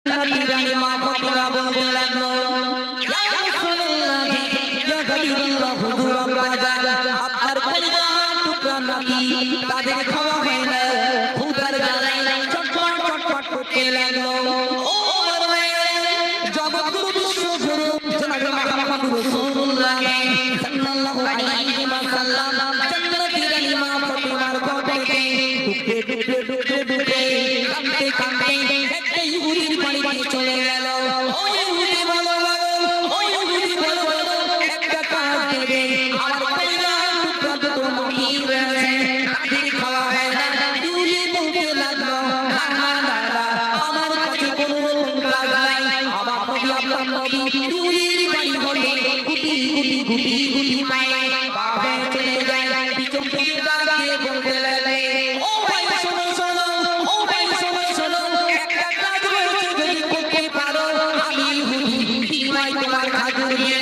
জান্নাতি মা ফাতিমা বলতে লাগলো ইয়া রাসূলুল্লাহ ইয়া হাবিবাল্লাহ হুজুর আব্বাজান আপনার কলিজা টুকরা নাতি তাদের খাওয়া হয় না ক্ষুধার জ্বালায় চটপট চটপট করতে লাগলো ও আমার ভাইরা জগৎগুরু বিশ্বগুরু জনাব মুহাম্মদ রাসূলুল্লাহ সাল্লাল্লাহু আলাইহি ওয়াসাল্লাম জান্নাতি মা ফাতিমার কোটে টুকরে কাঁদতে কাঁদতে একটা ইহুদির বাড়িতে চলে গেল ওই ইহুদি বলো ওই ইহুদি বলো একটা কাজ দেবে আমার কলিজা টুকরা দুটো মুখি রয়েছে তাদের খাওয়া হয় না ইহুদি বলতে লাগলো আমার কাছে কোনো রকম কাজ নাই আমার নবী আপনার নবী ইহুদির বাড়ি হলে গুটি মায়ে বাবা চলে যায় পিছন থেকে দাঁড়িয়ে বলতে লাগলে ও ভাই শোনো ও ভাই শোনো একটা কাজ রয়েছে যদি করতে পারো আমি ইহুদি তোমায় তোমার কাজ দিয়ে